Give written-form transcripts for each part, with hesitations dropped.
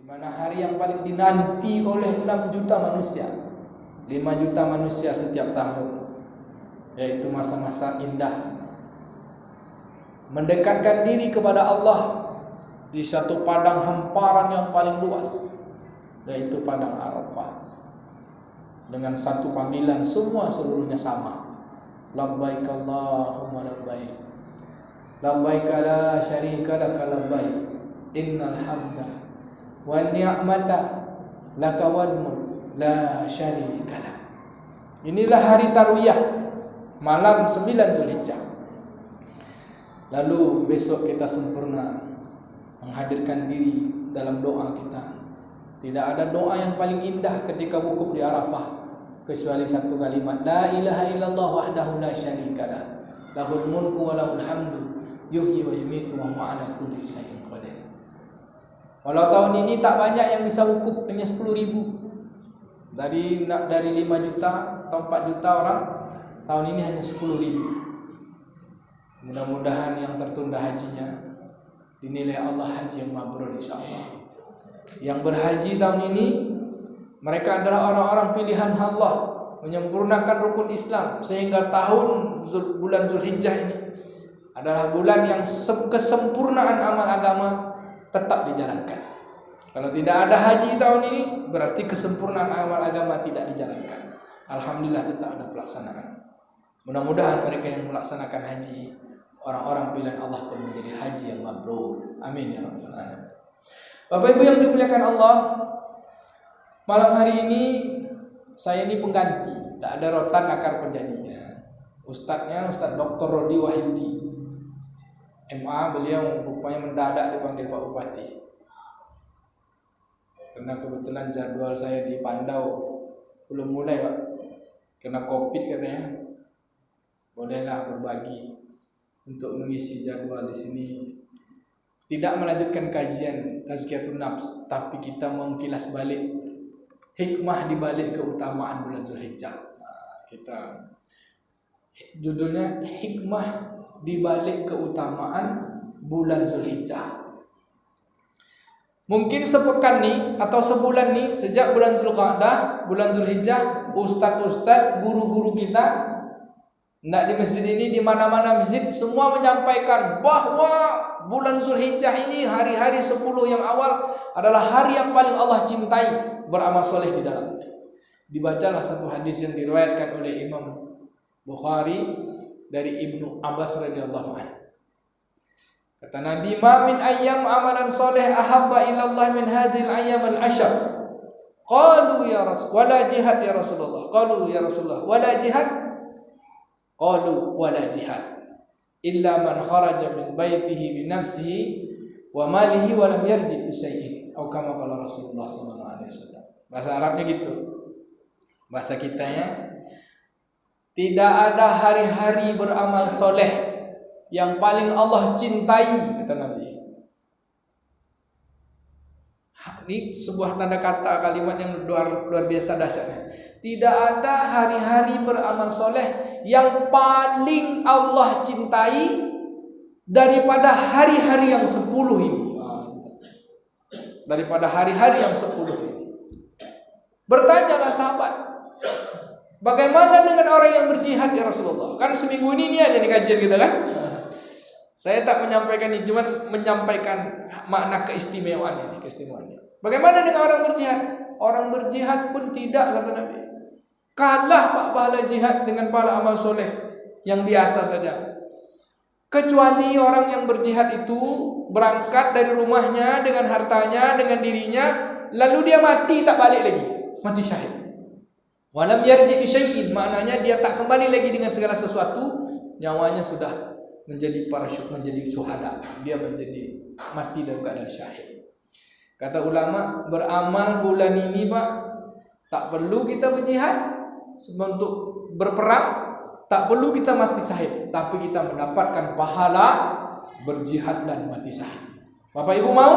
di mana hari yang paling dinanti oleh 6 juta manusia, 5 juta manusia setiap tahun, yaitu masa-masa indah mendekatkan diri kepada Allah di satu padang hamparan yang paling luas, yaitu padang Arafah, dengan satu panggilan semua seluruhnya sama, labbaik Allahumma labbaik, labbaik la syarika laka labbaik, innal hamda wan ni'mata laka wal mulk la syarika lak. Inilah hari tarwiyah, malam 9 Zulhijjah. Lalu besok kita sempurna menghadirkan diri dalam doa kita. Tidak ada doa yang paling indah ketika wukuf di Arafah kecuali satu kalimat, la ilaha illallah wahdahu la syarikalah, lahul mulku wa lahul hamdu, yuhyi wa yumitu wa huwa ala kulli syai'in qadir. Walau tahun ini tak banyak yang bisa wukuf, hanya 10.000 dari 5 juta atau 4 juta orang. Tahun ini hanya 10.000. Mudah-mudahan yang tertunda hajinya dinilai Allah haji yang mabrur insyaallah. Yang berhaji tahun ini mereka adalah orang-orang pilihan Allah, menyempurnakan rukun Islam, sehingga bulan Zulhijjah ini adalah bulan yang kesempurnaan amal agama tetap dijalankan. Kalau tidak ada haji tahun ini, berarti kesempurnaan amal agama tidak dijalankan. Alhamdulillah tetap ada pelaksanaan. Mudah-mudahan mereka yang melaksanakan haji, orang-orang pilihan Allah pun menjadi haji yang mabrur. Amin ya rabbal alamin. Bapak Ibu yang dimuliakan Allah, malam hari ini saya ini pengganti, tak ada rotan akar penjadinya. Ustadznya Ustadz Dr. Rodi Wahyudi MA, beliau rupanya mendadak dipanggil Pak Bupati. Karena kebetulan jadwal saya di Pandau belum mulai Pak, kena Covid katanya. Bolehlah berbagi untuk mengisi jadwal di sini. Tidak melanjutkan kajian Tazkiyatun Nafs, tapi kita mengkilas balik hikmah di balik keutamaan bulan Zulhijjah. Kita judulnya hikmah di balik keutamaan bulan Zulhijjah. Mungkin sepekan nih atau sebulan nih sejak bulan Zulqa'dah, bulan Zulhijjah, ustadz-ustadz, guru-guru kita di masjid ini, di mana-mana masjid, semua menyampaikan bahwa bulan Zulhijjah ini, hari-hari 10 yang awal adalah hari yang paling Allah cintai, beramal soleh di dalamnya. Dibacalah satu hadis yang diriwayatkan oleh Imam Bukhari dari Ibnu Abbas radhiyallahu anhu. Kata Nabi, "Ma min ayyam amalan soleh ahabba ilallah min hadhil ayyam al-ashr." Qalu ya Rasul, wala jihad ya Rasulullah. Qalu ya Rasulullah, wala jihad? Qalu wala jihad illa man kharaja min baitihi bi nafsihi wa malihi wa lam yarji bi syai'in, atau kama qala Rasulullah sallallahu alaihi wasallam. Bahasa Arabnya gitu. Bahasa kitanya, tidak ada hari-hari beramal soleh yang paling Allah cintai, kata Nabi. Ini sebuah tanda kata kalimat yang luar biasa dahsyatnya. Tidak ada hari-hari beramal soleh yang paling Allah cintai daripada hari-hari yang 10 ini. Daripada hari-hari yang 10 ini. Bertanyalah sahabat, bagaimana dengan orang yang berjihad ya Rasulullah? Kan seminggu ini aja nih kajian kita kan. Saya tak menyampaikan ini, cuma menyampaikan makna keistimewaannya. Bagaimana dengan orang berjihad? Orang berjihad pun tidak, kata Nabi, kalah pak pahala jihad dengan pahala amal soleh yang biasa saja. Kecuali orang yang berjihad itu berangkat dari rumahnya dengan hartanya, dengan dirinya, lalu dia mati tak balik lagi, mati syahid. Walam yarji bi syai'in, maknanya dia tak kembali lagi dengan segala sesuatu, nyawanya sudah menjadi parasyut, menjadi syuhada, dia menjadi mati dalam keadaan syahid. Kata ulama, beramal bulan ini Pak, tak perlu kita berjihad untuk berperang, tak perlu kita mati syahid, tapi kita mendapatkan pahala berjihad dan mati syahid. Bapak Ibu mau?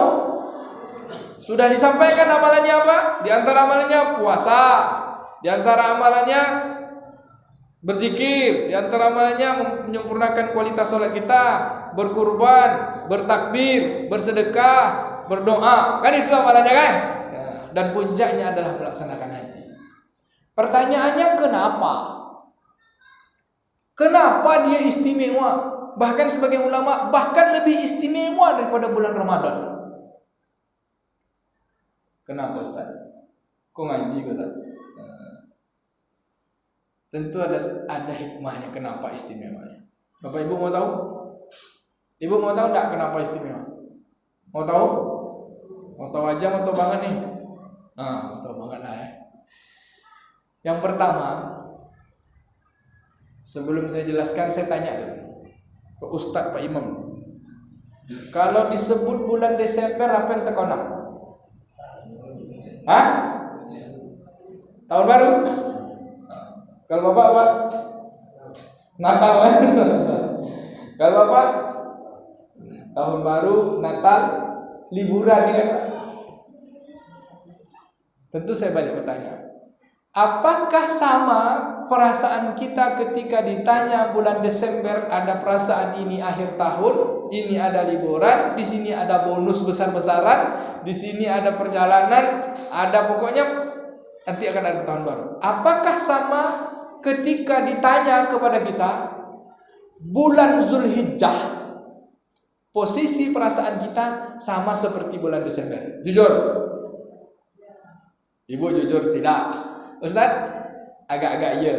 Sudah disampaikan amalannya apa? Di antara amalannya puasa, di antara amalannya berzikir, di antara amalannya menyempurnakan kualitas salat kita, berkurban, bertakbir, bersedekah, berdoa, kan itu amalannya kan? Dan puncaknya adalah melaksanakan haji. Pertanyaannya kenapa? Kenapa dia istimewa? Bahkan sebagai ulama, bahkan lebih istimewa daripada bulan Ramadan. Kenapa Ustaz? Kok ngaji Ustaz? Tentu ada hikmahnya kenapa istimewanya. Bapak Ibu mau tahu? Ibu mau tahu enggak kenapa istimewa? Mau tahu? Mau tahu aja, mau tahu banget nih? Mau tahu banget lah ya. Yang pertama, sebelum saya jelaskan, saya tanya dulu ke Ustadz Pak Imam. Kalau disebut bulan Desember, apa yang terkonak? Hah? Tahun baru? Kalau Bapak apa? Natal kan? Kalau Bapak? Tahun baru, Natal, liburan ya kan? Tentu saya balik bertanya, apakah sama perasaan kita ketika ditanya bulan Desember, ada perasaan ini akhir tahun, ini ada liburan, di sini ada bonus besar-besaran, di sini ada perjalanan, ada pokoknya nanti akan ada tahun baru. Apakah sama ketika ditanya kepada kita bulan Zulhijjah, posisi perasaan kita sama seperti bulan Desember? Jujur. Ibu jujur tidak. Ustaz, agak-agak iya.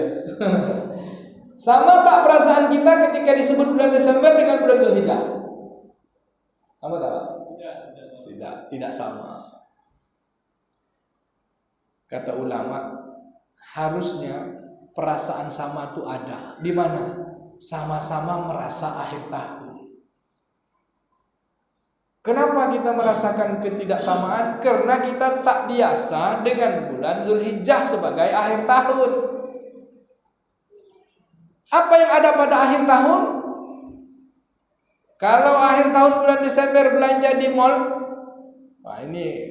Sama tak perasaan kita ketika disebut bulan Desember dengan bulan Zulhijjah? Sama tak? Tidak sama. Kata ulama, harusnya perasaan sama itu ada. Di mana? Sama-sama merasa akhir tahun. Kenapa kita merasakan ketidaksamaan? Karena kita tak biasa dengan bulan Zulhijjah sebagai akhir tahun. Apa yang ada pada akhir tahun? Kalau akhir tahun bulan Desember belanja di mall, nah ini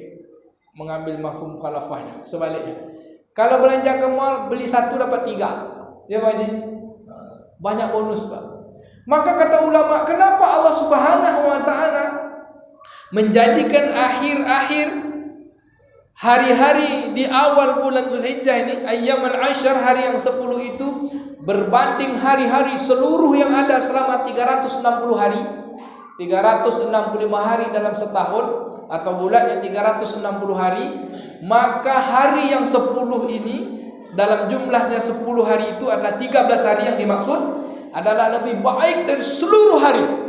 mengambil mafhum khalafahnya. Sebaliknya, kalau belanja ke mall beli 1 dapat 3, ya Pak Haji? Banyak bonus Pak. Maka kata ulama, kenapa Allah Subhanahu wa Ta'ala menjadikan akhir-akhir hari-hari di awal bulan Zulhijjah ini, ayyamul ashar, hari yang 10 itu berbanding hari-hari seluruh yang ada selama 360 hari, 365 hari dalam setahun, atau bulan yang 360 hari, maka hari yang 10 ini dalam jumlahnya 10 hari itu adalah 13 hari yang dimaksud adalah lebih baik dari seluruh hari.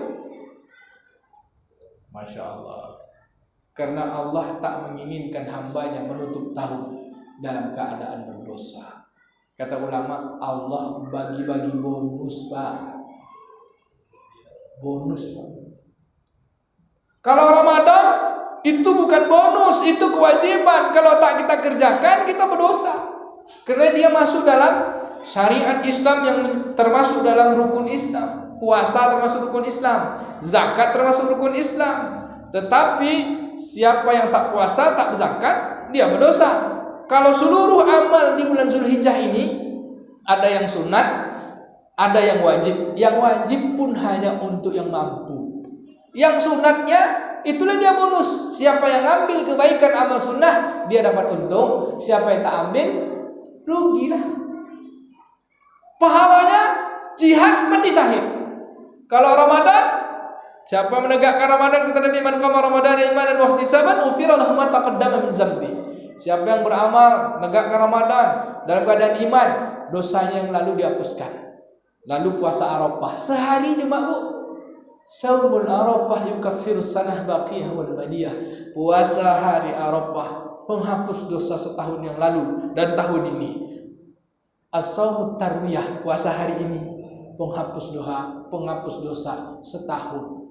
Masya Allah. Karena Allah tak menginginkan hambanya menutup tahun dalam keadaan berdosa. Kata ulama, Allah bagi-bagi bonus Pak. Bonus Pak. Kalau Ramadan itu bukan bonus, itu kewajiban. Kalau tak kita kerjakan, kita berdosa. Karena dia masuk dalam syariat Islam yang termasuk dalam rukun Islam. Puasa termasuk rukun Islam, zakat termasuk rukun Islam. Tetapi siapa yang tak puasa, tak berzakat, dia berdosa. Kalau seluruh amal di bulan Zulhijjah ini ada yang sunat, ada yang wajib. Yang wajib pun hanya untuk yang mampu. Yang sunatnya itulah dia bonus. Siapa yang ambil kebaikan amal sunnah, dia dapat untung. Siapa yang tak ambil, rugilah. Pahalanya jihad mati syahid. Kalau Ramadan, siapa menegakkan Ramadan, kata Nabi, man qama Ramadan imanan wa ihtisaban ufira lahu ma taqaddama min dzambi. Siapa yang beramal menegakkan Ramadan dalam keadaan iman, dosanya yang lalu dihapuskan. Lalu puasa Arafah sehari cuma Bu. Saumul Arafah yukaffiru sanah baqiyah wal badiyah. Puasa hari Arafah menghapus dosa setahun yang lalu dan tahun ini. As-saumut tarwiyah, puasa hari ini penghapus dosa setahun.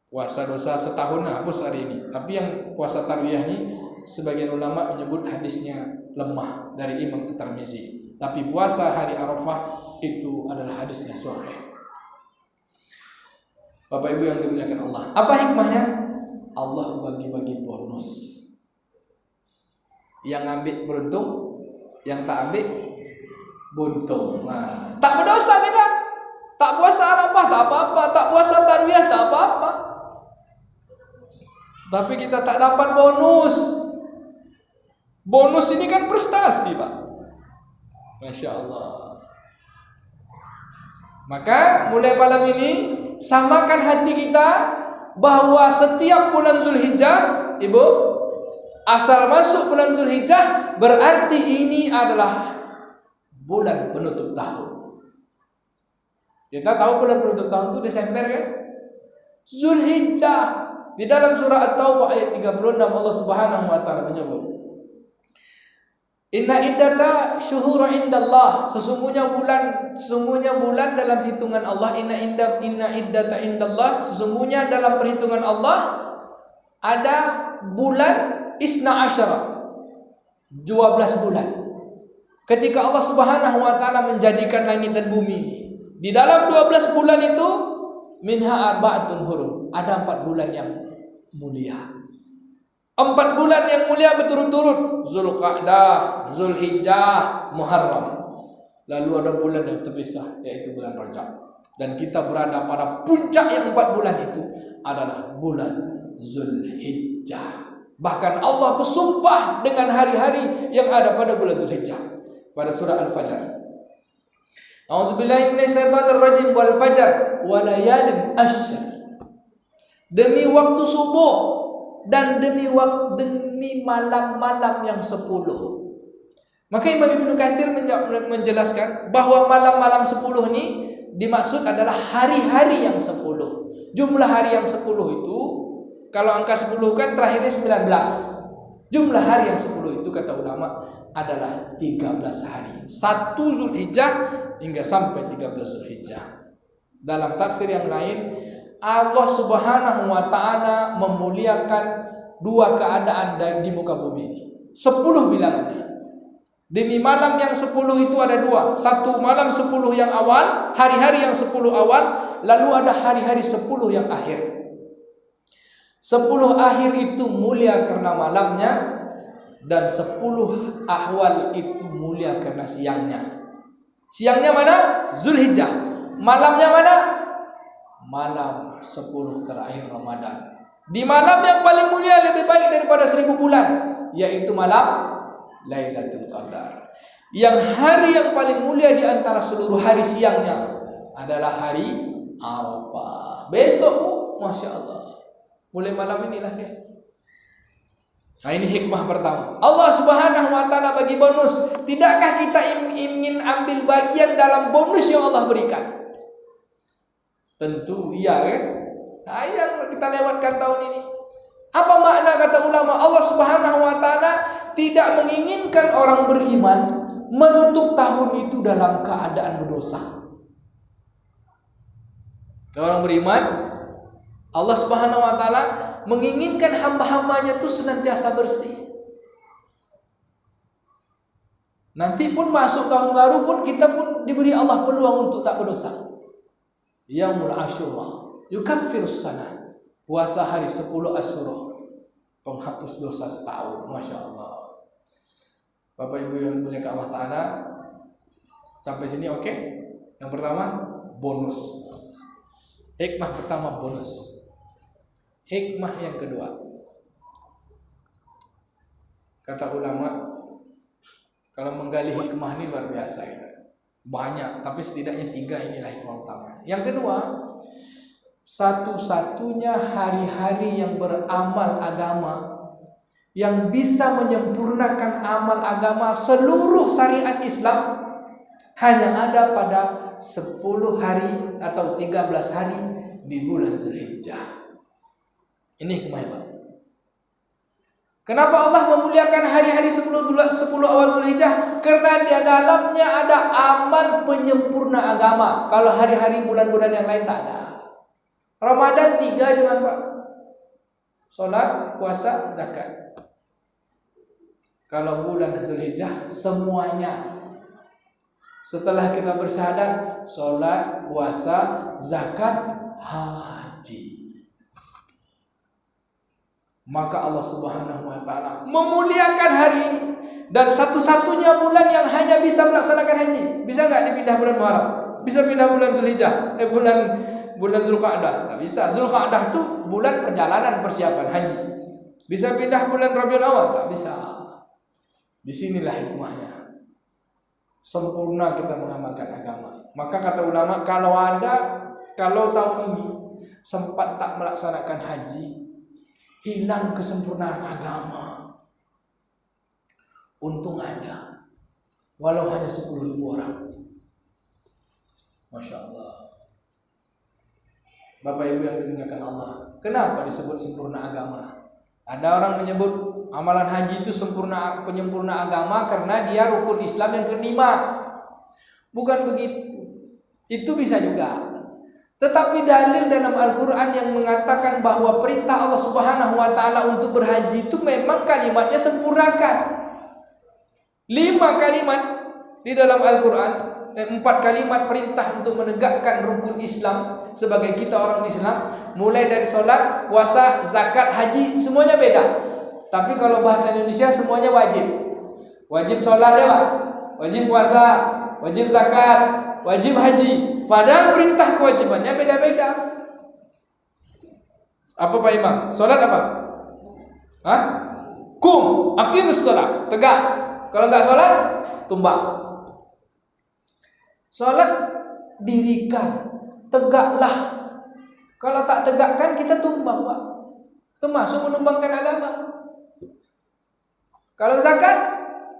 Puasa dosa setahun hapus hari ini. Tapi yang puasa tarwiyah ini sebagian ulama menyebut hadisnya lemah dari Imam At-Tirmizi. Tapi puasa hari Arafah itu adalah hadisnya sahih. Bapak Ibu yang dimuliakan Allah, apa hikmahnya? Allah bagi-bagi bonus. Yang ambil beruntung, yang tak ambil buntung. Nah, tak berdosa kita. Tak puasa Arafah tak apa-apa, tak puasa tarwiyah tak apa-apa. Tapi kita tak dapat bonus. Bonus ini kan prestasi, Pak. Masya Allah. Maka mulai malam ini samakan hati kita bahwa setiap bulan Zulhijjah, Ibu, asal masuk bulan Zulhijjah berarti ini adalah bulan penutup tahun. Kita tahu bulan penutup tahun itu Desember kan? Zulhijjah. Di dalam surah At-Taubah ayat 36 Allah Subhanahu wa taala menyebut, Inna iddata syuhur indallah, sesungguhnya bulan dalam hitungan Allah, inna iddata indallah, sesungguhnya dalam perhitungan Allah ada bulan isna asyara, 12 bulan. Ketika Allah Subhanahu wa taala menjadikan langit dan bumi ini, di dalam 12 bulan itu minha arba'atun hurum, ada 4 bulan yang mulia. 4 bulan yang mulia berturut-turut, Zulqa'dah, Zulhijjah, Muharram. Lalu ada bulan yang terpisah, yaitu bulan Rajab. Dan kita berada pada puncak yang 4 bulan itu adalah bulan Zulhijjah. Bahkan Allah bersumpah dengan hari-hari yang ada pada bulan Zulhijjah. Pada surah Al-Fajr. A'udzubillahi minasyaitonirrajim, wal fajr wa layalin ashr. Demi waktu subuh dan demi malam-malam yang 10. Maka Imam Ibnu Katsir menjelaskan bahwa malam-malam 10 ini dimaksud adalah hari-hari yang 10. Jumlah hari yang 10 itu, kalau angka 10 kan terakhirnya 19. Jumlah hari yang 10 itu kata ulama adalah 13 hari. 1 Zulhijjah hingga sampai 13 Zulhijjah. Dalam tafsir yang lain, Allah Subhanahu wa taala memuliakan 2 keadaan di muka bumi ini. 10 bilangannya. Demi malam yang 10 itu ada 2. 1 malam 10 yang awal, hari-hari yang 10 awal, lalu ada hari-hari 10 yang akhir. 10 akhir itu mulia karena malamnya, dan 10 awal itu mulia karena siangnya. Siangnya mana? Zulhijjah. Malamnya mana? Malam 10 terakhir Ramadan. Di malam yang paling mulia lebih baik daripada 1000 bulan, yaitu malam Lailatul Qadar. Yang hari yang paling mulia di antara seluruh hari siangnya adalah hari Arafah. Besok, Masya Allah, mulai malam inilah dia. Nah, ini hikmah pertama. Allah Subhanahu wa taala bagi bonus. Tidakkah kita ingin ambil bagian dalam bonus yang Allah berikan? Tentu iya kan? Sayang kita lewatkan tahun ini. Apa makna kata ulama? Allah Subhanahu wa taala tidak menginginkan orang beriman menutup tahun itu dalam keadaan berdosa. Orang beriman, Allah Subhanahu wa taala menginginkan hamba-hambanya itu senantiasa bersih. Nanti pun masuk tahun baru pun kita pun diberi Allah peluang untuk tak berdosa. Yaumul Asyura yukaffirus sanah. Puasa hari 10 Asyura, penghapus dosa setahun. Masya Allah. Bapak Ibu yang dimuliakan Allah Ta'ala, sampai sini oke? Yang pertama, bonus. Hikmah pertama, bonus. Hikmah yang kedua, kata ulama, kalau menggali hikmah ini luar biasa ya. Banyak, tapi setidaknya 3 inilah hikmah utama. Yang kedua, satu-satunya hari-hari yang beramal agama yang bisa menyempurnakan amal agama seluruh syariat Islam hanya ada pada 10 hari atau 13 hari di bulan Zulhijjah. Ini hikmah, Pak. Kenapa Allah memuliakan hari-hari 10 awal Zulhijjah? Karena di dalamnya ada amal penyempurna agama. Kalau hari-hari bulan-bulan yang lain tak ada. Ramadan 3 cuman, Pak. Salat, puasa, zakat. Kalau bulan Zulhijjah semuanya. Setelah kita bersyahadat, salat, puasa, zakat, haji. Maka Allah Subhanahu wa taala memuliakan hari ini, dan satu-satunya bulan yang hanya bisa melaksanakan haji. Bisa enggak dipindah bulan Muharram? Bisa pindah bulan Zulhijjah, bulan bulan Zulqa'dah. Tak bisa. Zulqa'dah itu bulan perjalanan persiapan haji. Bisa pindah bulan Rabiul Awal? Tak bisa. Di sinilah hikmahnya. Sempurna kita mengamalkan agama. Maka kata ulama, kalau tahun ini sempat tak melaksanakan haji, hilang kesempurnaan agama. Untung ada, walau hanya 10.000 orang. Masya Allah. Bapak Ibu yang dimuliakan Allah, kenapa disebut sempurna agama? Ada orang menyebut amalan haji itu penyempurna agama karena dia rukun Islam yang kelima. Bukan begitu. Itu bisa juga. Tetapi dalil dalam Al-Quran yang mengatakan bahwa perintah Allah Subhanahu wa ta'ala untuk berhaji itu memang kalimatnya sempurnakan. 5 kalimat di dalam Al-Quran, 4 kalimat perintah untuk menegakkan rukun Islam sebagai kita orang Islam, mulai dari solat, puasa, zakat, haji, semuanya beda. Tapi kalau bahasa Indonesia semuanya wajib. Wajib solat ya Pak, wajib puasa, wajib zakat, wajib haji. Padahal perintah kewajibannya beda-beda. Apa Pak Imam? Solat apa? Hah? Kum, aqimus solat, tegak. Kalau enggak solat, tumbang. Solat dirikan, tegaklah. Kalau tak tegakkan kita tumbang, Pak. Termasuk menumbangkan agama. Kalau zakat,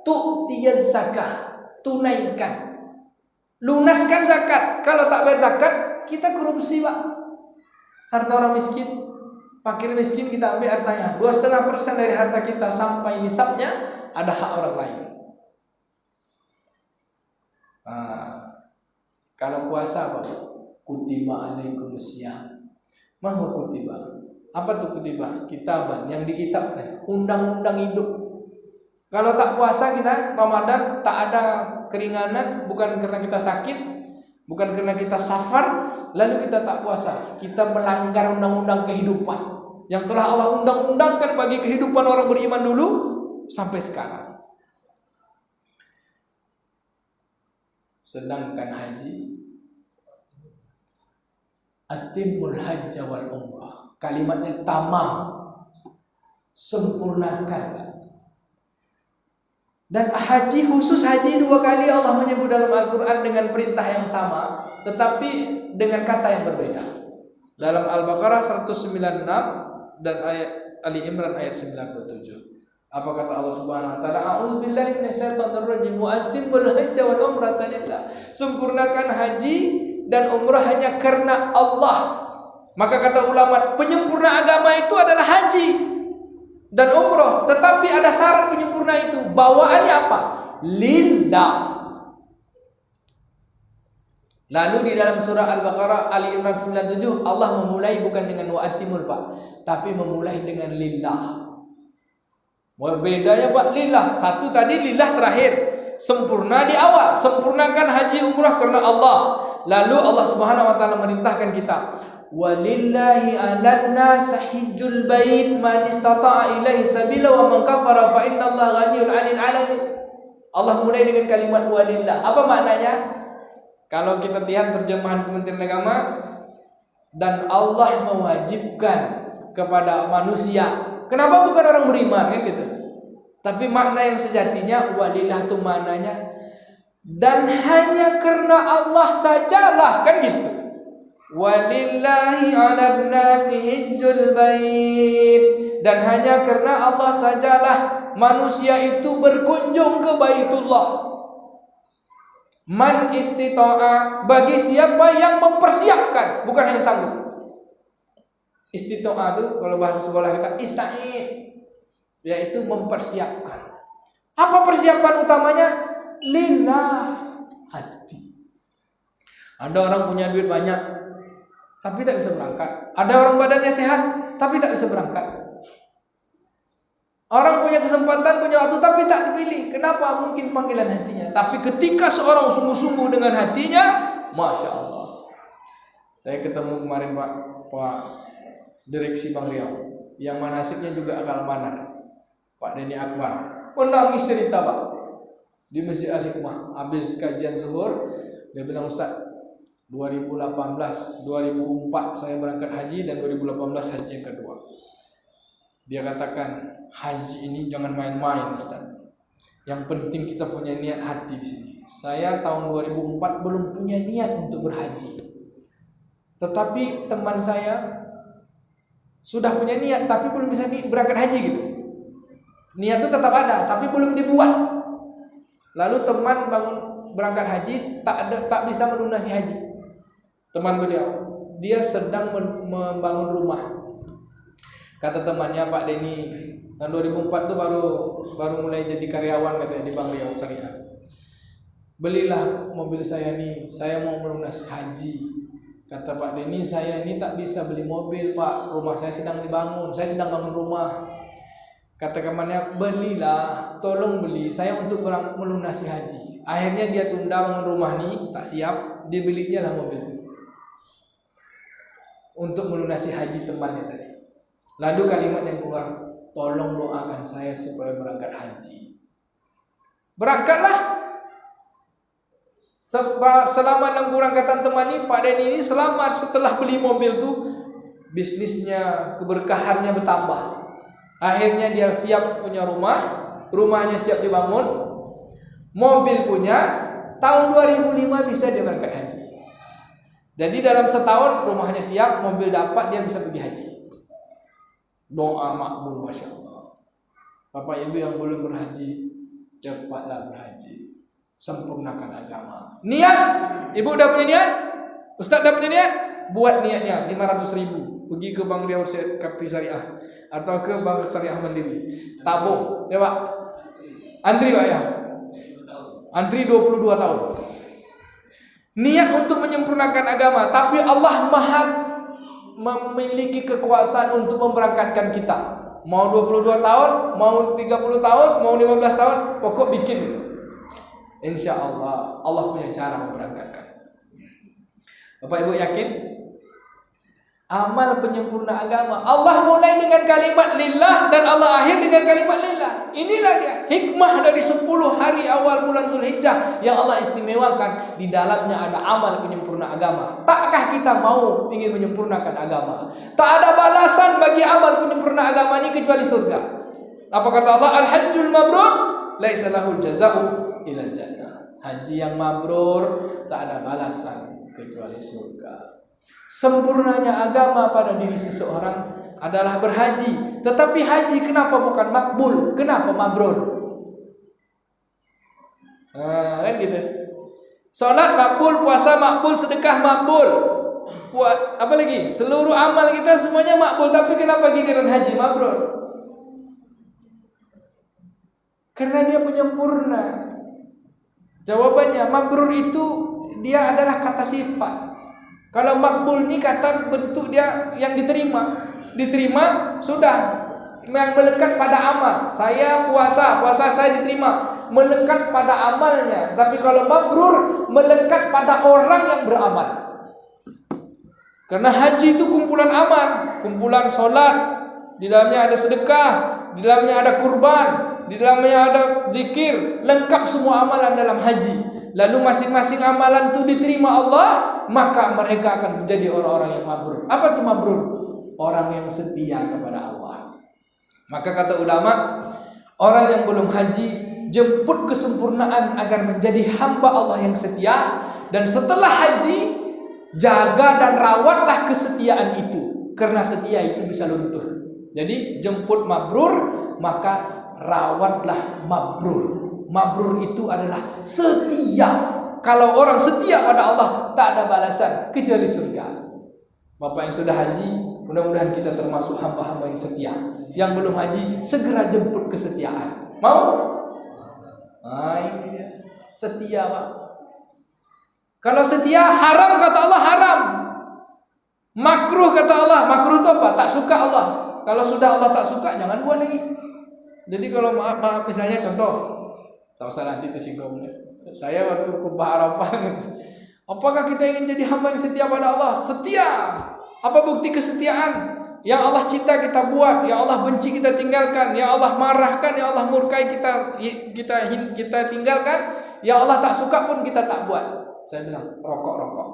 tu'tiyaz zakah, tunaikan. Lunaskan zakat. Kalau tak bayar zakat, kita korupsi, Pak. Harta orang miskin, fakir miskin kita ambil hartanya. 2,5% dari harta kita sampai nisabnya ada hak orang lain. Kalau puasa apa? Kutiba alaikumusiyam. Mahwa kutiba. Apa tuh kutiba? Kitaban, yang dikitabkan, undang-undang hidup. Kalau tak puasa kita Ramadan tak ada keringanan, bukan karena kita sakit, bukan karena kita safar, lalu kita tak puasa. Kita melanggar undang-undang kehidupan yang telah Allah undang-undangkan bagi kehidupan orang beriman dulu sampai sekarang. Sedangkan haji, atimul hajja wal umrah, kalimatnya tamam, sempurnakan. Dan haji, khusus haji 2 kali Allah menyebut dalam Al-Quran dengan perintah yang sama, tetapi dengan kata yang berbeda. Dalam Al-Baqarah 196 dan ayat Ali Imran ayat 97. Apa kata Allah Subhanahu wa taala? A'udzubillahi minasyaitonir rajim wa atimmul hajja wal umrata lillah. Sempurnakan haji dan umrah hanya karena Allah. Maka kata ulama, penyempurna agama itu adalah haji dan umrah, tetapi ada syarat penyempurna itu. Bawaannya apa? Lillah. Lalu di dalam surah Al-Baqarah Ali Imran 97 Allah memulai bukan dengan wa'atimul Pak, tapi memulai dengan lillah. Bedanya Pak, lillah. Satu tadi lillah terakhir, sempurna di awal, sempurnakan haji umrah karena Allah. Lalu Allah Subhanahu wa taala merintahkan kita, walillahi 'alan nas hajjul bait man istata'a ilaihi sabila wa man kafara fa innallaha ghaniyyun 'anil 'alamin. Allah mulai dengan kalimat walillah. Apa maknanya? Kalau kita lihat terjemahan Kementerian Agama, dan Allah mewajibkan kepada manusia. Kenapa bukan orang beriman kan gitu? Tapi makna yang sejatinya walillah itu maknanya dan hanya karena Allah sajalah kan gitu. Walillahi 'alan nasi hajjul bait, dan hanya karena Allah sajalah manusia itu berkunjung ke Baitullah. Man istita'a, bagi siapa yang mempersiapkan, bukan hanya sanggup. Istita'a itu kalau bahasa sekolah kita ista'id, yaitu mempersiapkan. Apa persiapan utamanya? Lillah, hati. Ada orang punya duit banyak tapi tak bisa berangkat. Ada orang badannya sehat tapi tak bisa berangkat. Orang punya kesempatan, punya waktu tapi tak dipilih. Kenapa? Mungkin panggilan hatinya. Tapi ketika seorang sungguh-sungguh dengan hatinya, Masya Allah. Saya ketemu kemarin Pak Direksi Bank Riau, yang manasiknya juga akal manar, Pak Deni Akbar. Menangis cerita Pak di Masjid Al-Hikmah. Habis kajian zuhur, dia bilang, Ustaz, 2018, 2004 saya berangkat haji dan 2018 haji yang kedua. Dia katakan, haji ini jangan main-main, Ustaz. Yang penting kita punya niat hati di sini. Saya tahun 2004 belum punya niat untuk berhaji. Tetapi teman saya sudah punya niat tapi belum bisa berangkat haji gitu. Niat itu tetap ada tapi belum dibuat. Lalu teman berangkat haji tak bisa melunasi haji. Teman beliau, dia sedang membangun rumah. Kata temannya, Pak Denny, tahun 2004 tuh baru mulai jadi karyawan katanya di Bank Riau Syariah. Belilah mobil saya nih, saya mau melunasi haji. Kata Pak Denny, saya ini tak bisa beli mobil, Pak. Rumah saya sedang dibangun, saya sedang bangun rumah. Kata temannya, belilah, tolong beli, saya untuk melunasi haji. Akhirnya dia tunda bangun rumah nih, tak siap, dibelinya lah mobil itu untuk melunasi haji temannya tadi. Lalu kalimat yang keluar, tolong doakan saya supaya berangkat haji. Berangkatlah. Selama 6 keberangkatan teman ini, Pak Denny ini selamat. Setelah beli mobil tuh, bisnisnya, keberkahannya bertambah. Akhirnya dia siap punya rumah, rumahnya siap dibangun, mobil punya. Tahun 2005 bisa dia berangkat haji. Jadi dalam setahun rumahnya siap, mobil dapat, dia bisa pergi haji. Doa makbul, Masya Allah. Bapak Ibu yang belum berhaji, cepatlah berhaji. Sempurnakan agama. Niat, Ibu udah punya niat? Ustaz udah punya niat? Buat niatnya 500.000. Pergi ke Bank Riau Kapri Syariah atau ke Bank Syariah Mandiri. Tabung, ya Pak. Antri Pak ya. Antri 22 tahun. Niat untuk menyempurnakan agama, tapi Allah Maha memiliki kekuasaan untuk memberangkatkan kita. Mau 22 tahun, mau 30 tahun, mau 15 tahun, pokok bikin itu. Insya Allah, Allah punya cara memberangkatkan. Bapak Ibu yakin? Amal penyempurna agama, Allah mulai dengan kalimat lillah dan Allah akhir dengan kalimat lillah. Inilah dia hikmah dari 10 hari awal bulan Zulhijjah yang Allah istimewakan. Di dalamnya ada amal penyempurna agama. Takkah kita mau ingin menyempurnakan agama? Tak ada balasan bagi amal penyempurna agama ini kecuali surga. Apa kata Allah? Al-hajjul mabrur laisa lahu jazaa'u ilal jannah. Haji yang mabrur tak ada balasan kecuali surga. Sempurnanya agama pada diri seseorang adalah berhaji. Tetapi haji kenapa bukan makbul? Kenapa mabrur? Kan gitu. Salat makbul, puasa makbul, sedekah makbul. Apa lagi? Seluruh amal kita semuanya makbul. Tapi kenapa giliran haji mabrur? Karena dia penyempurna. Jawabannya, mabrur itu dia adalah kata sifat. Kalau makbul ini kata bentuk dia yang diterima. Diterima sudah, yang melekat pada amal. Saya puasa saya diterima, melekat pada amalnya. Tapi kalau mabrur melekat pada orang yang beramal. Karena haji itu kumpulan amal, kumpulan solat, di dalamnya ada sedekah, di dalamnya ada kurban, di dalamnya ada zikir, lengkap semua amalan dalam haji. Lalu masing-masing amalan itu diterima Allah, maka mereka akan menjadi orang-orang yang mabrur. Apa itu mabrur? Orang yang setia kepada Allah. Maka kata ulama, orang yang belum haji, jemput kesempurnaan agar menjadi hamba Allah yang setia. Dan setelah haji, jaga dan rawatlah kesetiaan itu. Karena setia itu bisa luntur. Jadi jemput mabrur, maka rawatlah mabrur. Mabrur itu adalah setia. Kalau orang setia pada Allah, tak ada balasan kecuali surga. Bapak yang sudah haji, mudah-mudahan kita termasuk hamba-hamba yang setia. Yang belum haji, segera jemput kesetiaan. Mau? Ini dia. Setia, Pak. Kalau setia, haram kata Allah, haram. Makruh kata Allah. Makruh itu apa? Tak suka Allah. Kalau sudah Allah tak suka, jangan buat lagi. Jadi kalau maaf misalnya contoh, tak usah nanti tersinggung. Saya waktu khutbah Arafah, apakah kita ingin jadi hamba yang setia pada Allah? Setia. Apa bukti kesetiaan? Yang Allah cinta kita buat, yang Allah benci kita tinggalkan, yang Allah marahkan, yang Allah murkai kita tinggalkan, yang Allah tak suka pun kita tak buat. Saya bilang rokok.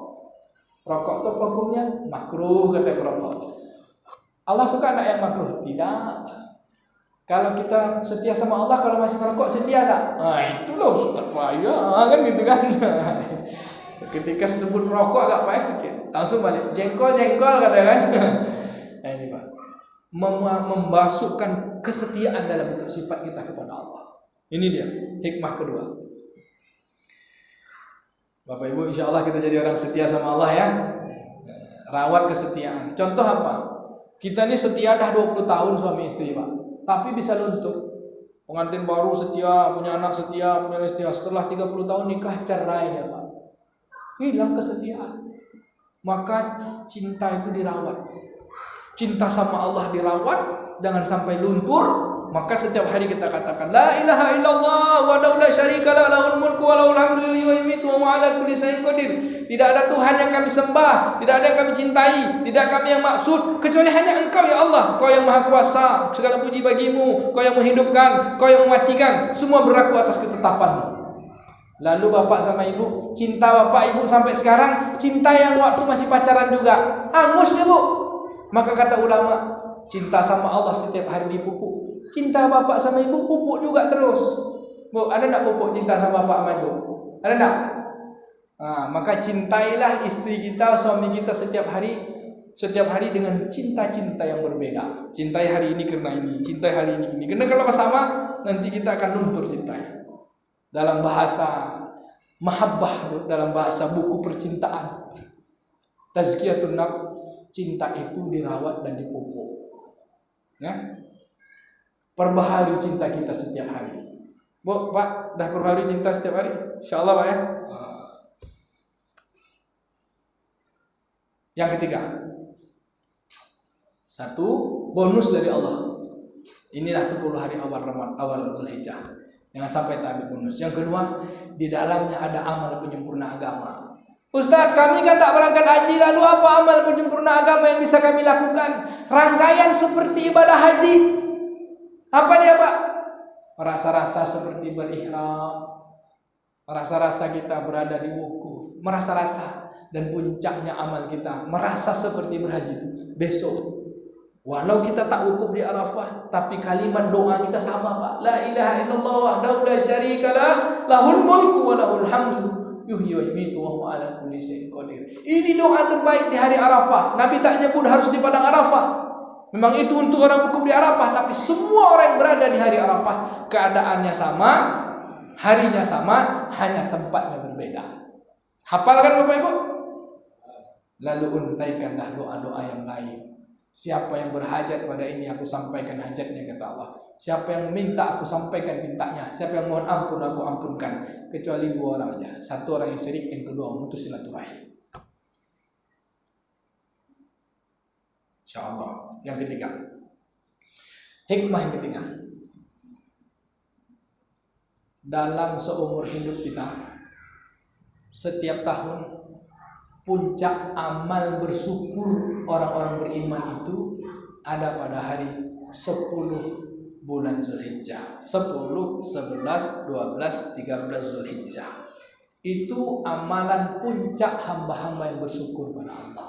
Rokok itu hukumnya makruh kata perokok. Allah suka anak yang makruh? Tidak. Kalau kita setia sama Allah, kalau masih merokok setia tak? Nah itu loh Ustaz payah kan gitu kan. Ketika sebut merokok agak payah sedikit, langsung balik jengkol kata kan. Nah ini Pak, memasukkan kesetiaan dalam bentuk sifat kita kepada Allah. Ini dia hikmah kedua. Bapak Ibu, insya Allah kita jadi orang setia sama Allah ya. Rawat kesetiaan. Contoh apa? Kita ini setia dah 20 tahun suami istri Pak, tapi bisa luntur. Pengantin baru setia, punya anak setia, punya istri setia. Setelah 30 tahun nikah cerai ya Pak. Hilang kesetiaan. Maka cinta itu dirawat. Cinta sama Allah dirawat, jangan sampai luntur. Maka setiap hari kita katakan la ilaha illallah wahdahu la syarika lah, lahul mulku wa lahul hamdu yuhyi wa yumiitu wa huwa ala kulli syai'in qadir. Tidak ada Tuhan yang kami sembah, tidak ada yang kami cintai, tidak kami yang maksud kecuali hanya Engkau ya Allah. Kau yang Maha Kuasa, segala puji bagimu. Kau yang menghidupkan, Kau yang mematikan, semua berlaku atas ketetapan-Mu. Lalu bapak sama ibu, cinta bapak ibu sampai sekarang, cinta yang waktu masih pacaran juga, angus ya Bu. Maka kata ulama, cinta sama Allah setiap hari dipupuk. Cinta bapak sama ibu pupuk juga terus. Bu, ada enggak pupuk cinta sama bapak sama ibu? Ada enggak? Nah, maka cintailah istri kita, suami kita setiap hari dengan cinta-cinta yang berbeda. Cintai hari ini karena ini, cintai hari ini. Karena kalau sama nanti kita akan luntur cintanya. Dalam bahasa mahabbah, dalam bahasa buku percintaan, Tazkiyatun Nafs, cinta itu dirawat dan dipupuk. Ya? Perbaharui cinta kita setiap hari. Bu, Pak, dah perbaharui cinta setiap hari? Insyaallah Pak ya. Yang ketiga, satu bonus dari Allah. Inilah 10 hari awal Zulhijjah. Jangan sampai tak ambil bonus. Yang kedua, di dalamnya ada amal penyempurna agama. Ustaz, kami kan tak berangkat haji, lalu apa amal penyempurna agama yang bisa kami lakukan? Rangkaian seperti ibadah haji. Apa dia Pak? Rasa-rasa seperti berihram, rasa-rasa kita berada di wukuf, merasa-rasa, dan puncaknya amal kita merasa seperti berhaji itu besok. Walau kita tak wukuf di Arafah, tapi kalimat doa kita sama Pak. La ilaha illallah wahdahu la syarika lah, lahul mulku wa lahul hamdu yuhyi wa yumiitu wa huwa ala kulli syai'in qadir. Ini doa terbaik di hari Arafah. Nabi tak nyebut harus di padang Arafah. Memang itu untuk orang wukuf di Arafah, tapi semua orang yang berada di hari Arafah keadaannya sama, harinya sama, hanya tempatnya berbeda. Hafalkan Bapak Ibu? Lalu untaikanlah doa-doa yang lain. Siapa yang berhajat pada ini, aku sampaikan hajatnya, kata Allah. Siapa yang minta, aku sampaikan mintanya. Siapa yang mohon ampun, aku ampunkan. Kecuali 2 orang aja. Satu orang yang syirik, yang kedua memutus silaturahim. InsyaAllah. Yang ketiga, hikmah yang ketiga, dalam seumur hidup kita, setiap tahun puncak amal bersyukur orang-orang beriman itu ada pada hari 10 bulan Zulhijjah. 10, 11, 12, 13 Zulhijjah. Itu amalan puncak hamba-hamba yang bersyukur pada Allah.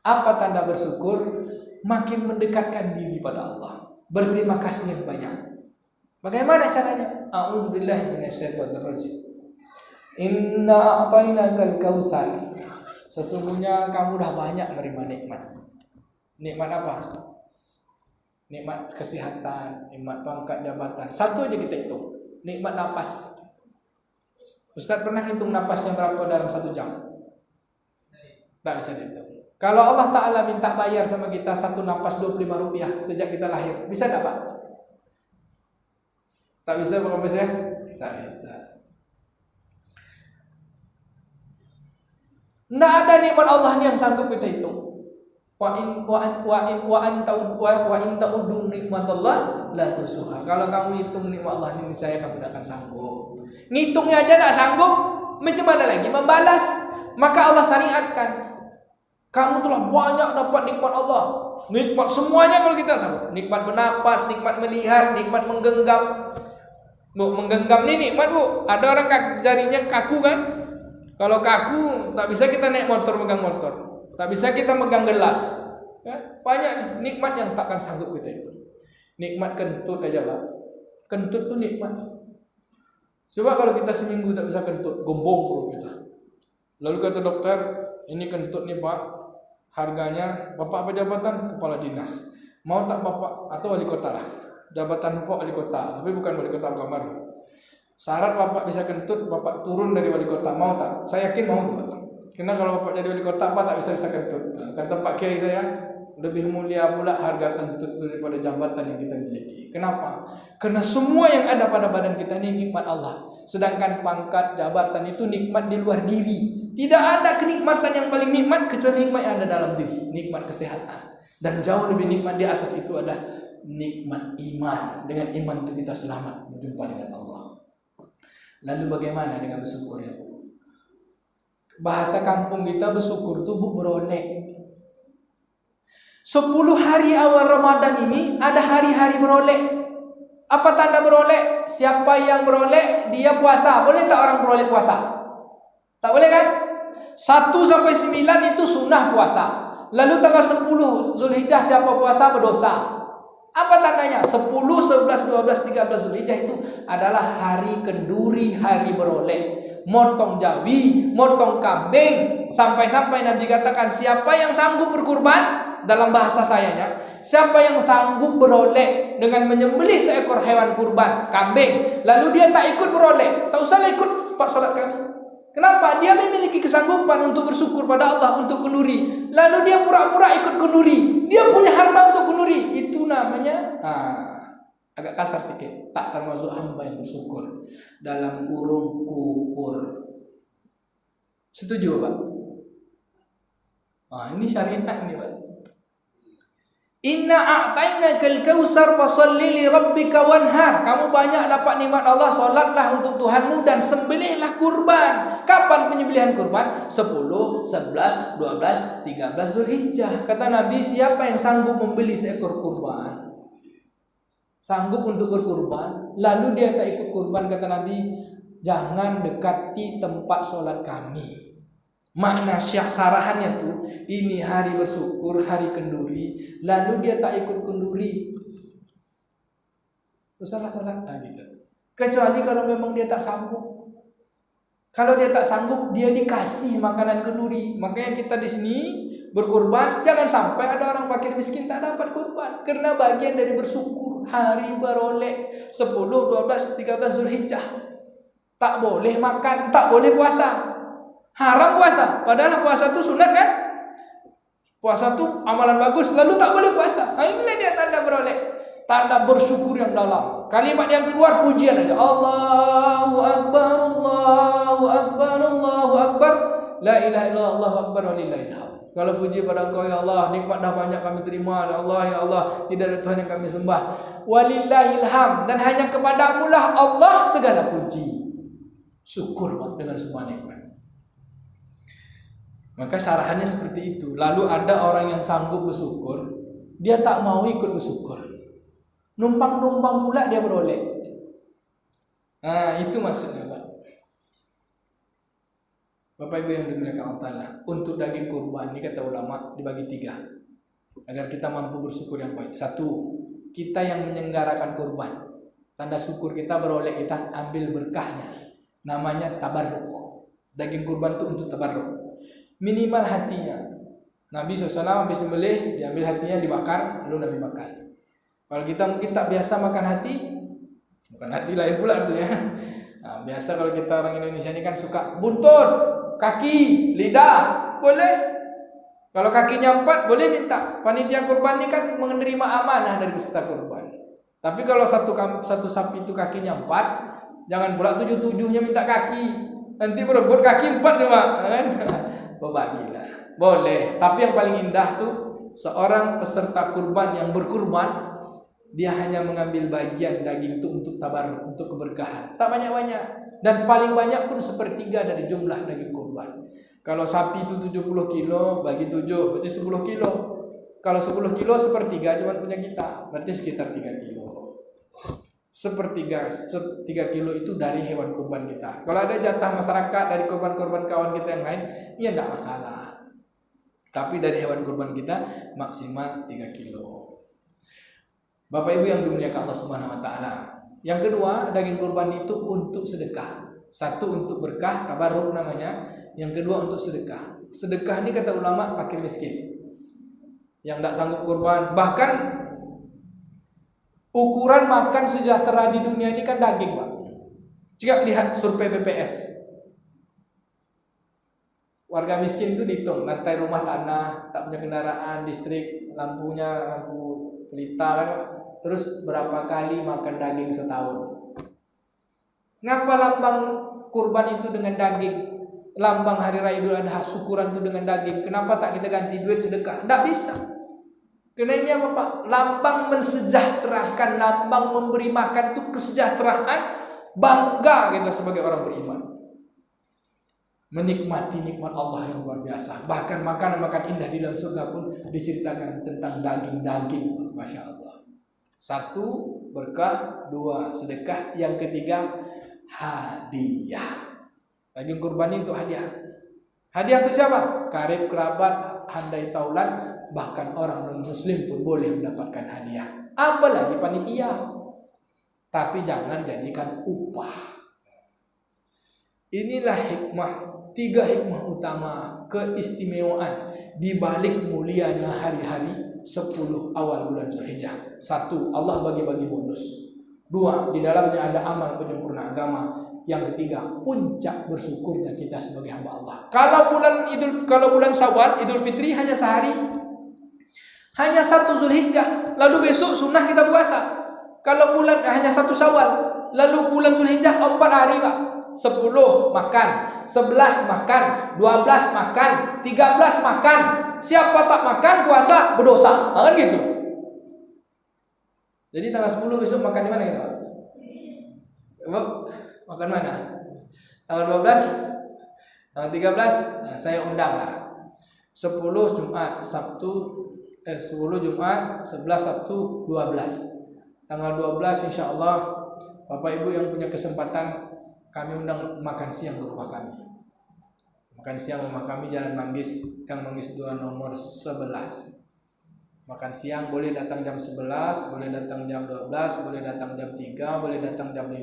Apa tanda bersyukur? Makin mendekatkan diri pada Allah, berterima kasih yang banyak. Bagaimana caranya? A'udzubillahi minasyaitonirrajim. Inna a'tainakal kautsar. Sesungguhnya kamu dah banyak menerima nikmat. Nikmat apa? Nikmat kesehatan, nikmat pangkat jabatan. Satu aja kita hitung. Nikmat napas. Ustaz pernah hitung napasnya berapa dalam 1 jam? Tak bisa dihitung. Kalau Allah Ta'ala minta bayar sama kita 1 napas 25 rupiah sejak kita lahir, bisa tak Pak? Tak bisa Pak Kompes ya? Tak bisa. Tidak ada nikmat Allah yang sanggup kita hitung. Wa in ta'uddu nikmatallah la tusuha. Kalau kamu hitung nikmat Allah ini, saya kamu tidak akan sanggup. Ngitungnya aja tidak sanggup, macam mana lagi membalas? Maka Allah syariatkan, kamu telah banyak dapat nikmat Allah. Nikmat semuanya kalau kita sanggup. Nikmat bernapas, nikmat melihat, nikmat menggenggam. Bu, menggenggam ini nikmat Bu. Ada orang jarinya kaku kan? Kalau kaku, tak bisa kita naik motor, megang motor. Tak bisa kita megang gelas. Ya, banyak nih, nikmat yang takkan sanggup kita itu. Nikmat kentut aja Pak. Kentut tuh nikmat. Coba kalau kita seminggu tak bisa kentut, gombong perut kita. Lalu kata dokter, ini kentut nih Pak, harganya Bapak apa jabatan? Kepala dinas. Mau tak Bapak atau wali kota lah. Jabatan Bapak wali kota, tapi bukan wali kota Pekanbaru. Syarat Bapak bisa kentut, Bapak turun dari wali kota. Mau tak? Saya yakin mau tuh Pak. Karena kalau Bapak jadi wali kota, Pak tak bisa kentut. Kata Pak Kiai saya, lebih mulia pula harga kentut daripada jabatan yang kita miliki. Kenapa? Karena semua yang ada pada badan kita ini nikmat Allah. Sedangkan pangkat, jabatan itu nikmat di luar diri. Tidak ada kenikmatan yang paling nikmat kecuali nikmat yang ada dalam diri. Nikmat kesehatan. Dan jauh lebih nikmat di atas itu adalah nikmat iman. Dengan iman itu kita selamat berjumpa dengan Allah. Lalu bagaimana dengan bersyukur ya? Bahasa kampung kita bersyukur itu beroleh. 10 hari awal Ramadan ini ada hari-hari beroleh. Apa tanda beroleh? Siapa yang beroleh dia puasa. Boleh tak orang beroleh puasa? Tak boleh kan? 1 sampai 9 itu sunnah puasa. Lalu tanggal 10 Zulhijjah siapa puasa berdosa. Apa tandanya? 10, 11, 12, 13 Zulhijjah itu adalah hari kenduri, hari beroleh. Motong jawi, motong kambing. Sampai-sampai Nabi katakan, siapa yang sanggup berkurban, dalam bahasa sayanya, siapa yang sanggup beroleh dengan menyembelih seekor hewan kurban, kambing, lalu dia tak ikut beroleh, tak usahlah ikut sholat kami. Kenapa? Dia memiliki kesanggupan untuk bersyukur pada Allah untuk kenduri. Lalu dia pura-pura ikut kenduri. Dia punya harta untuk kenduri. Itu namanya agak kasar sedikit, tak termasuk hamba yang bersyukur. Dalam kurung kufur. Setuju Pak? Ini syariat ini Pak. Inna a'tainakal kautsar fasholli li rabbika wanhar. Kamu banyak dapat nikmat Allah, salatlah untuk Tuhanmu dan sembelihlah kurban. Kapan penyembelihan kurban? 10, 11, 12, 13 Zulhijjah. Kata Nabi, siapa yang sanggup membeli seekor kurban, sanggup untuk berkurban, lalu dia tak ikut kurban, kata Nabi, jangan dekati tempat solat kami. Makna sarahannya tuh, ini hari bersyukur, hari kenduri, lalu dia tak ikut kenduri, itu salah gitu. Kecuali kalau memang dia tak sanggup. Kalau dia tak sanggup, dia dikasih makanan kenduri. Makanya kita di sini berkurban, jangan sampai ada orang fakir miskin tak dapat kurban, karena bagian dari bersyukur. Hari beroleh 10, 12, 13 Zulhijjah. Tak boleh makan, tak boleh puasa. Haram puasa, padahal puasa itu sunat kan? Puasa itu amalan bagus, lalu tak boleh puasa. Inilah dia tanda beroleh, tanda bersyukur yang dalam. Kalimat yang keluar pujian aja. Allahu Akbar, Allahu Akbar, Allahu Akbar. La ilaha illallah, Allahu Akbar, walillahil hamd. Kalau puji pada Engkau ya Allah, nikmat dah banyak kami terima. Ya Allah, ya Allah, tidak ada Tuhan yang kami sembah. Walillahil hamd, dan hanya kepadamu lah Allah segala puji. Syukur dengan semua nikmat. Maka syarahannya seperti itu. Lalu ada orang yang sanggup bersyukur, dia tak mau ikut bersyukur. Numpang-numpang pula dia beroleh. Itu maksudnya Pak. Bapak Ibu yang dimuliakan Allah Ta'ala, untuk daging kurban ini kata ulama dibagi 3 agar kita mampu bersyukur yang baik. 1, kita yang menyelenggarakan kurban, tanda syukur kita beroleh, kita ambil berkahnya, namanya tabarruk. Daging kurban itu untuk tabarruk. Minimal hatinya. Nabi SAW habis sembelih, diambil hatinya, dibakar, lalu Nabi makan. Kalau kita mungkin tak biasa makan hati, bukan hati lain pula artinya. Biasa kalau kita orang Indonesia ini kan suka buntut, kaki, lidah, boleh. Kalau kakinya 4 boleh minta. Panitia kurban ini kan menerima amanah dari peserta kurban. Tapi kalau satu sapi itu kakinya 4, jangan pula 7-7-nya minta kaki. Nanti berebut kaki 4 cuma, kan? Berbagilah. Boleh. Tapi yang paling indah tuh seorang peserta kurban yang berkurban, dia hanya mengambil bagian daging itu untuk tabarruk, untuk keberkahan. Tak banyak-banyak. Dan paling banyak pun 1/3 dari jumlah daging kurban. Kalau sapi itu 70 kilo bagi 7 berarti 10 kilo. Kalau 10 kilo 1/3 cuma punya kita, berarti sekitar 3 kilo. sepertiga kilo itu dari hewan kurban kita. Kalau ada jatah masyarakat dari kurban-kurban kawan kita yang lain, ya tidak masalah. Tapi dari hewan kurban kita maksimal 3 kilo. Bapak Ibu yang dimuliakan Allah Subhanahu wa taala. Yang kedua, daging kurban itu untuk sedekah. Satu untuk berkah, tabarruk namanya. Yang kedua untuk sedekah. Sedekah ini kata ulama fakir miskin. Yang tidak sanggup kurban, bahkan ukuran makan sejahtera di dunia ini kan daging, Pak. Jika lihat survei BPS, warga miskin itu dihitung lantai rumah tanah, tak punya kendaraan, listrik, lampunya lampu pelita kan, terus berapa kali makan daging setahun. Ngapa lambang kurban itu dengan daging? Lambang hari raya Idul Adha syukuran itu dengan daging. Kenapa tak kita ganti duit sedekah? Tidak bisa. Karena ini apa, Pak? Lambang mensejahterakan, lambang memberi makan itu kesejahteraan, bangga kita sebagai orang beriman. Menikmati nikmat Allah yang luar biasa. Bahkan makanan-makanan indah di dalam surga pun diceritakan tentang daging-daging. Masya Allah. 1, berkah. 2, sedekah. Yang ketiga, hadiah. Daging kurban itu hadiah. Hadiah itu siapa? Karib, kerabat, handai taulan. Bahkan orang non-muslim pun boleh mendapatkan hadiah. Apalagi panitia. Tapi jangan jadikan upah. Inilah hikmah, 3 hikmah utama keistimewaan di balik mulianya hari-hari 10 awal bulan Zulhijjah. 1, Allah bagi-bagi bonus. 2, di dalamnya ada amal penyempurna agama. Yang ketiga, puncak bersyukurnya kita sebagai hamba Allah. Kalau bulan Syawal, Idul Fitri hanya sehari. Hanya 1 Zulhijjah, lalu besok sunnah kita puasa. Kalau bulan hanya 1 Syawal, lalu bulan Zulhijjah 4 hari, Pak. 10 makan, 11 makan, 12 makan, 13 makan. Siapa tak makan puasa berdosa. Kan gitu. Jadi tanggal 10 besok makan di mana kita, Pak? Makan mana? Tanggal 12, tanggal 13 saya undang lah. 10 Jumat, Sabtu 10 Jumat, 11 Sabtu, 12. Tanggal 12 insya Allah Bapak Ibu yang punya kesempatan, kami undang makan siang ke rumah kami. Makan siang rumah kami Jalan Manggis, Gang Manggis 2 nomor 11. Makan siang boleh datang jam 11, boleh datang jam 12, boleh datang jam 3, boleh datang jam 5.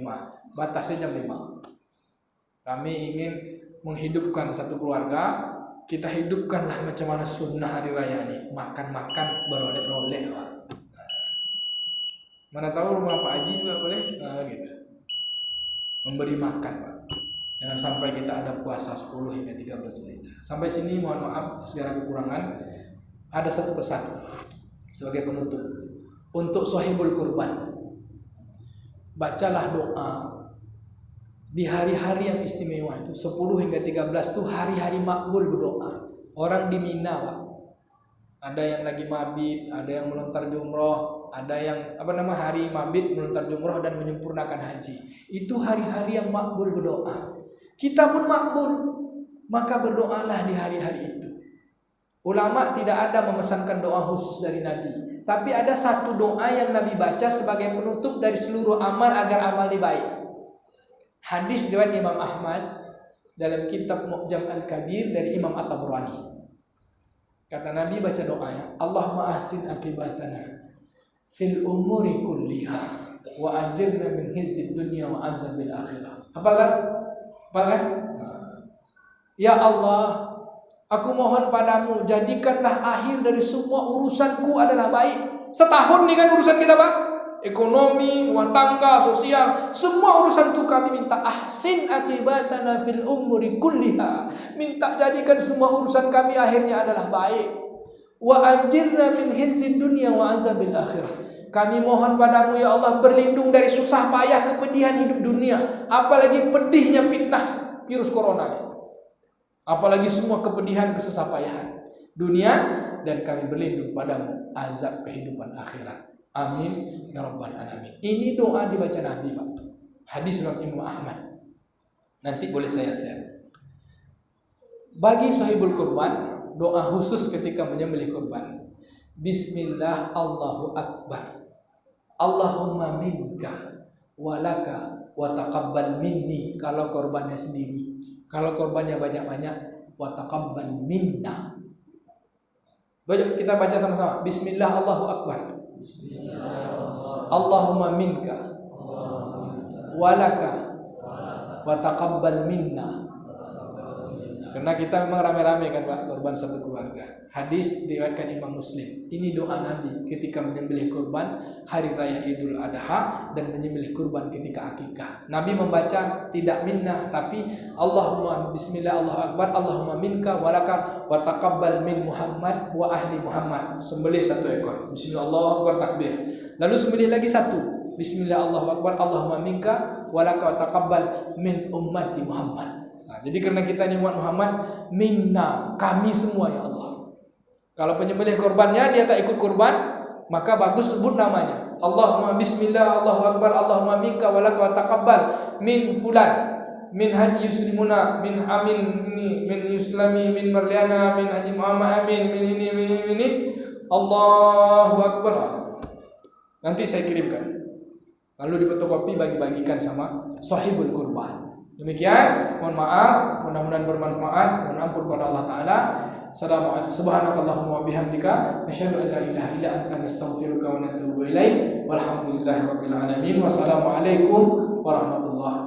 Batasnya jam 5. Kami ingin menghidupkan satu keluarga. Kita hidupkanlah macam mana sunnah hari raya ini. Makan-makan beroleh-oleh, Pak. Mana tahu rumah Pak Haji juga boleh. Gitu. Memberi makan, Pak. Jangan sampai kita ada puasa 10 hingga 13 Zulhijjah. Sampai sini mohon maaf segala kekurangan. Ada satu pesan sebagai penutup untuk sahibul kurban. Bacalah doa di hari-hari yang istimewa itu 10 hingga 13 itu hari-hari makbul berdoa. Orang di Mina, Pak. Ada yang lagi mabit, ada yang melontar jumroh, ada yang hari mabit melontar jumroh dan menyempurnakan haji. Itu hari-hari yang makbul berdoa. Kita pun makbul, maka berdoalah di hari-hari itu. Ulama tidak ada memesankan doa khusus dari Nabi, tapi ada satu doa yang Nabi baca sebagai penutup dari seluruh amal agar amal baik. Hadis riwayat Imam Ahmad dalam kitab Mu'jam Al-Kabir dari Imam At-Tabrani. Kata Nabi baca doanya, Allahumma ahsin akibatana fil umuri kulliha wa ajirna min khizyid dunya wa azabil akhirah. Apa kan? Ya Allah, aku mohon padamu jadikanlah akhir dari semua urusanku adalah baik. Setahun nih kan urusan kita, Pak. Ekonomi, rumah tangga, sosial, semua urusan itu kami minta ahsin akibatana fil umuri kulliha. Minta jadikan semua urusan kami akhirnya adalah baik. Wa ajirna min khizyid dunya wa azabil akhirah. Kami mohon padamu ya Allah berlindung dari susah payah kepedihan hidup dunia, apalagi pedihnya fitnah virus corona. Apalagi semua kepedihan kesusah payahan dunia, dan kami berlindung padamu azab kehidupan akhirat. Amin ya rabbal alamin. Ini doa dibaca Nabi, Pak. Hadis riwayat Imam Ahmad. Nanti boleh saya share. Bagi sahibul kurban, doa khusus ketika menyembelih kurban. Bismillah Allahu Akbar. Allahumma minka walaka wa taqabbal minni, kalau korbannya sendiri. Kalau korbannya banyak-banyak, wa taqabbal minna. Kita baca sama-sama. Bismillah, Allahu Akbar. Allahumma minka walaka wa taqabbal minna. Karena kita memang rame-rame kan Pak, korban satu keluarga. Hadis diriwayatkan Imam Muslim. Ini doa Nabi ketika menyembelih kurban hari raya Idul Adha dan menyembelih kurban ketika akikah. Nabi membaca tidak minna, tapi Allahumma bismillah Allahu Akbar, Allahumma minka walaka wa taqabbal min Muhammad wa ahli Muhammad. Sembelih satu ekor. Bismillah Allahu Akbar, takbir. Lalu sembelih lagi satu. Bismillah Allahu Akbar, Allahumma minka walaka wa taqabbal min ummati Muhammad. Jadi karena kita ni umat Muhammad, minna, kami semua ya Allah. Kalau penyembelih korbannya dia tak ikut korban, maka bagus sebut namanya. Allahumma bismillah, Allahu Akbar, Allahumma minka walaka wa taqabbal min fulan, min haji yuslimuna, min amin ini, min yuslami, min marliana, min haji Muhammad amin, min ini, Allahu Akbar. Nanti saya kirimkan. Lalu difotokopi bagi-bagikan sama sahibul kurban. Demikian, mohon maaf, mudah-mudahan bermanfaat. Mohon ampun kepada Allah Ta'ala. Subhanakallahumma wa bihamdika asyhadu an la ilaha illa anta nastaghfiruka wa natubu ilaik. Walhamdulillahirabbil alamin. Wassalamualaikum warahmatullahi